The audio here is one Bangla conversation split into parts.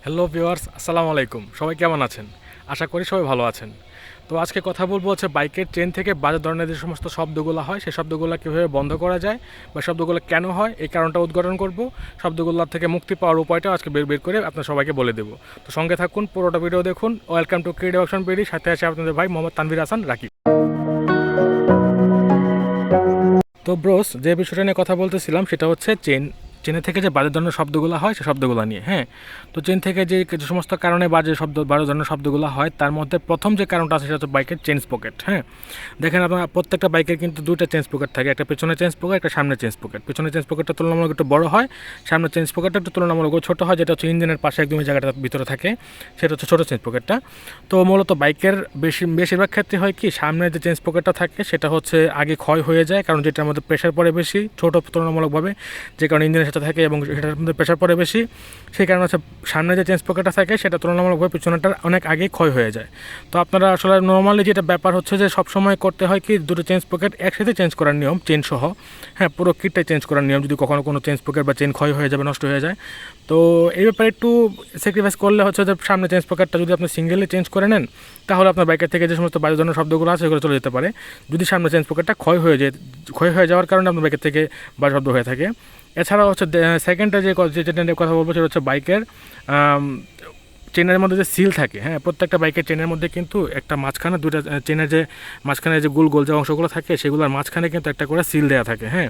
হ্যালো ভিউয়ার্স, আসসালামু আলাইকুম। সবাই কেমন আছেন? আশা করি সবাই ভালো আছেন। তো আজকে কথা বলবো হচ্ছে বাইকের চেন থেকে বাজে ধরনের যে সমস্ত শব্দগুলো হয় সেই শব্দগুলো কীভাবে বন্ধ করা যায় বা শব্দগুলো কেন হয় এই কারণটা উদ্ঘাটন করব। শব্দগুলোর থেকে মুক্তি পাওয়ার উপায়টাও আজকে বের বের করে আপনার সবাইকে বলে দেবো। তো সঙ্গে থাকুন, পুরোটা ভিডিও দেখুন। Welcome to creative action BD, সাথে আছে আপনাদের ভাই মোহাম্মদ তানভীর হাসান রাকিব। তো ব্রোস, যে বিষয়টা নিয়ে কথা বলতেছিলাম সেটা হচ্ছে চেনের থেকে যে বাজে ধরনের শব্দগুলো হয় সেই শব্দগুলো নিয়ে। হ্যাঁ, তো চেন থেকে যে সমস্ত কারণে বাজে ধরনের শব্দগুলো হয় তার মধ্যে প্রথম যে কারণটা আছে সেটা হচ্ছে বাইকের চেঞ্জ পকেট। হ্যাঁ, দেখেন আপনার প্রত্যেকটা বাইকের কিন্তু দুইটা চেঞ্জ পকেট থাকে, একটা পেছনে চেঞ্জ পকেট, একটা সামনে চেঞ্জ পকেট। পেছনে চেঞ্জ পকেটটা তুলনামূলক একটু বড় হয়, সামনে চেঞ্জ পকেটটা একটু তুলনামূলক ছোটো হয়, যেটা হচ্ছে ইঞ্জিনের পাশে একদমই জায়গাটা ভিতরে থাকে, সেটা হচ্ছে ছোটো চেঞ্জ পকেটটা। তো মূলত বাইকের বেশিরভাগ ক্ষেত্রে হয় কি, সামনে যে চেঞ্জ পকেটটা থাকে সেটা হচ্ছে আগে ক্ষয় হয়ে যায়, কারণ যেটার মধ্যে প্রেশার পড়ে বেশি, ছোটো তুলনামূলকভাবে, যে কারণে ইঞ্জিনের সাথে থাকে এবং সেটার মধ্যে প্রেশার পড়ে বেশি, সেই কারণে হচ্ছে সামনে যে চেঞ্জ পকেটটা থাকে সেটা তুলনামূলকভাবে পিছনেটার অনেক আগেই ক্ষয় হয়ে যায়। তো আপনারা আসলে নর্মালি যেটা ব্যাপার হচ্ছে যে সবসময় করতে হয় কি, দুটো চেঞ্জ পকেট একসাথে চেঞ্জ করার নিয়ম, চেন সহ। হ্যাঁ, পুরো কিটটাই চেঞ্জ করার নিয়ম, যদি কখনো কোনো চেঞ্জ পকেট বা চেন ক্ষয় হয়ে যাবে, নষ্ট হয়ে যায়। তো এই ব্যাপারে একটু স্যাক্রিফাইস করলে হচ্ছে যে সামনে চেঞ্জ পকেটটা যদি আপনি সিঙ্গেলি চেঞ্জ করে নেন, তাহলে আপনার বাইকের থেকে যে সমস্ত বাজে ধরনের শব্দগুলো আছে সেগুলো চলে যেতে পারে। যদি সামনে চেঞ্জ পকেটটা ক্ষয় হয়ে যাওয়ার কারণে আপনার বাইকের থেকে বাজে শব্দ হয়ে থাকে। এছাড়াও হচ্ছে সেকেন্ডে যেটা নিয়ে কথা বলবো সেটা হচ্ছে বাইকের চেনের মধ্যে যে সিল থাকে। হ্যাঁ, প্রত্যেকটা বাইকের চেনের মধ্যে কিন্তু একটা মাঝখানে দুটো চেনের যে মাঝখানে যে গোল যে অংশগুলো থাকে সেগুলোর মাঝখানে কিন্তু একটা করে সিল দেওয়া থাকে। হ্যাঁ,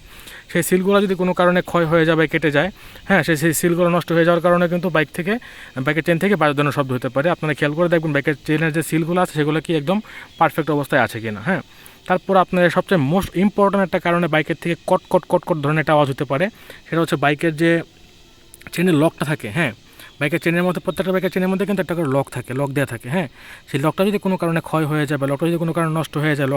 সেই সিলগুলো যদি কোনো কারণে ক্ষয় হয়ে যায় বা কেটে যায়, হ্যাঁ, সেই সিলগুলো নষ্ট হয়ে যাওয়ার কারণে কিন্তু বাইকের চেন থেকে বাজে ধরনের শব্দ হতে পারে। আপনারা খেয়াল করে দেখবেন বাইকের চেনের যে সিলগুলো আছে সেগুলো কি একদম পারফেক্ট অবস্থায় আছে কিনা। হ্যাঁ, তারপর আপনার সবচেয়ে মোস্ট ইম্পর্ট্যান্ট একটা কারণে বাইকের থেকে কট কট কট কট ধরনের একটা আওয়াজ হতে পারে, সেটা হচ্ছে বাইকের যে চেনের লকটা থাকে। হ্যাঁ, বাইকের চেনের মধ্যে, প্রত্যেকটা বাইকের চেনের মধ্যে কিন্তু একটা করে লক থাকে, লক দেওয়া থাকে। হ্যাঁ, সেই লকটা যদি কোনো কারণে ক্ষয় হয়ে যায় বা লকটা যদি কোনো কারণে নষ্ট হয়ে যায়,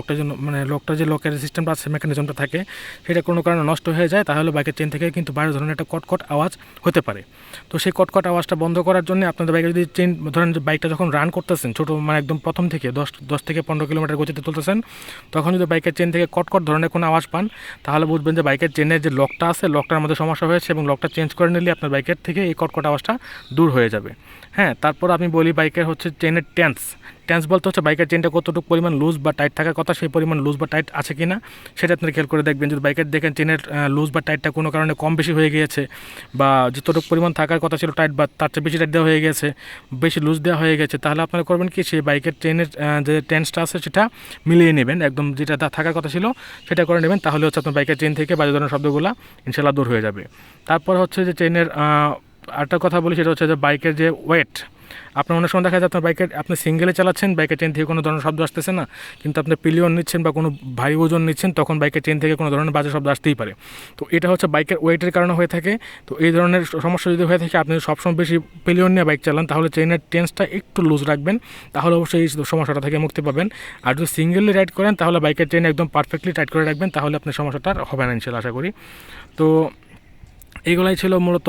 লকটা যে লকের সিস্টেমটা আছে, মেকানিজমটা থাকে, সেটা কোনো কারণে নষ্ট হয়ে যায়, তাহলে বাইকের চেন থেকে কিন্তু বাইরে ধরনের একটা কটকট আওয়াজ হতে পারে। তো সেই কটকট আওয়াজটা বন্ধ করার জন্য আপনাদের বাইকে যদি চেন, ধরেন যে বাইকটা যখন রান করতেছেন, ছোটো একদম প্রথম থেকে 10 থেকে 15 কিলোমিটার গতিতে তুলতেছেন, তখন যদি বাইকের চেন থেকে কটকট ধরনের কোনো আওয়াজ পান, তাহলে বুঝবেন যে বাইকের চেনের যে লকটা আছে, লকটার মধ্যে সমস্যা হয়েছে এবং লকটা চেঞ্জ করে নিলে আপনার বাইকের থেকে এই কটকট আওয়াজটা দূর হয়ে যাবে। হ্যাঁ, তারপর আমি বলি বাইকের হচ্ছে চেনের টেন্স বলতে হচ্ছে বাইকের চেনটা কতটুকু পরিমাণ লুজ বা টাইট থাকার কথা, সেই পরিমাণ লুজ বা টাইট আছে কি না সেটা আপনি খেয়াল করে দেখবেন। যদি বাইকের দেখেন চেনের লুজ বা টাইটটা কোনো কারণে কম বেশি হয়ে গিয়েছে, বা যতটুকু পরিমাণ থাকার কথা ছিল টাইট বা তার চেয়ে বেশি টাইট দেওয়া হয়ে গেছে, বেশি লুজ দেওয়া হয়ে গেছে, তাহলে আপনারা করবেন কি, সেই বাইকের চেনের যে টেন্সটা আছে সেটা মিলিয়ে নেবেন, একদম যেটা থাকার কথা ছিল সেটা করে নেবেন, তাহলে হচ্ছে আপনার বাইকের চেন থেকে বাজে ধরনের শব্দগুলো ইনশাল্লাহ দূর হয়ে যাবে। তারপর হচ্ছে যে চেনের আরেকটা কথা বলি, সেটা হচ্ছে যে বাইকের যে ওয়েট। আপনার অনেক সময় দেখা যায় আপনার বাইকের, আপনি সিঙ্গেলে চালাচ্ছেন, বাইকের চেন থেকে কোনো ধরনের শব্দ আসতেছে না, কিন্তু আপনি পিলিয়ন নিচ্ছেন বা কোনো ভারী ওজন নিচ্ছেন, তখন বাইকের চেন থেকে কোনো ধরনের বাজে শব্দ আসতেই পারে। তো এটা হচ্ছে বাইকের ওয়েটের কারণে হয়ে থাকে। তো এই ধরনের সমস্যা যদি হয়ে থাকে, আপনি সবসময় বেশি পিলিয়ন নিয়ে বাইক চালান, তাহলে চেনের টেন্সটা একটু লুজ রাখবেন, তাহলে অবশ্যই এই সমস্যাটা থেকে মুক্তি পাবেন। আর যদি সিঙ্গেলি রাইড করেন, তাহলে বাইকের চেন একদম পারফেক্টলি টাইট করে রাখবেন, তাহলে আপনার সমস্যাটা হবে না ইনশাল্লাহ, আশা করি। তো এইগুলাই ছিল মূলত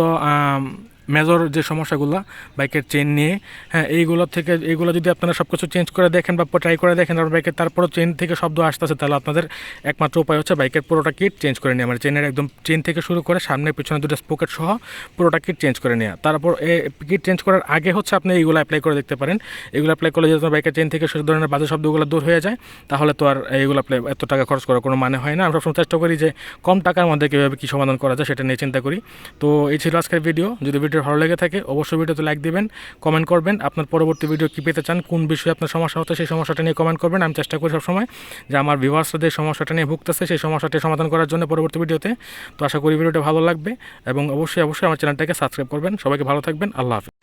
মেজর যে সমস্যাগুলো বাইকের চেন নিয়ে। হ্যাঁ, এইগুলো যদি আপনারা সব কিছু চেঞ্জ করে দেখেন বা ট্রাই করে দেখেন আর বাইকের তারপরও চেন থেকে শব্দ আসতেছে, তাহলে আপনাদের একমাত্র উপায় হচ্ছে বাইকের পুরোটা কিট চেঞ্জ করে নেওয়া, মানে চেনের একদম চেন থেকে শুরু করে সামনে পিছনে দুটো স্পোকেট সহ পুরোটা কিট চেঞ্জ করে নেওয়া। তারপর কিট চেঞ্জ করার আগে হচ্ছে আপনি এইগুলো অ্যাপ্লাই করে দেখতে পারেন। এগুলো অ্যাপ্লাই করলে যদি বাইকের চেন থেকে সব ধরনের বাজে শব্দগুলো দূর হয়ে যায়, তাহলে তো আর এইগুলো এত টাকা খরচ করার কোনো মানে হয় না। আমরা সবসময় চেষ্টা করি যে কম টাকার মধ্যে কীভাবে কী সমাধান করা যায় সেটা নিয়ে চিন্তা করি। তো এই ছিল আজকের ভিডিও। যদি ভিডিও ভালো লেগে থাকে অবশ্যই ভিডিওতে লাইক দিবেন, কমেন্ট করবেন, আপনার পরবর্তী ভিডিও কী পেতে চান, কোন বিষয়ে আপনার সমস্যা হচ্ছে সেই সমস্যাটা নিয়ে কমেন্ট করবেন। আমি চেষ্টা করি সবসময় যে আমার ভিউয়ার্সরা যে সমস্যাটা নিয়ে ভুগতেছে সেই সমস্যাটি সমাধান করার জন্য পরবর্তী ভিডিওতে। তো আশা করি ভিডিওটা ভালো লাগবে এবং অবশ্যই আমার চ্যানেলটাকে সাবস্ক্রাইব করবেন। সবাইকে ভালো থাকবেন, আল্লাহ হাফেজ।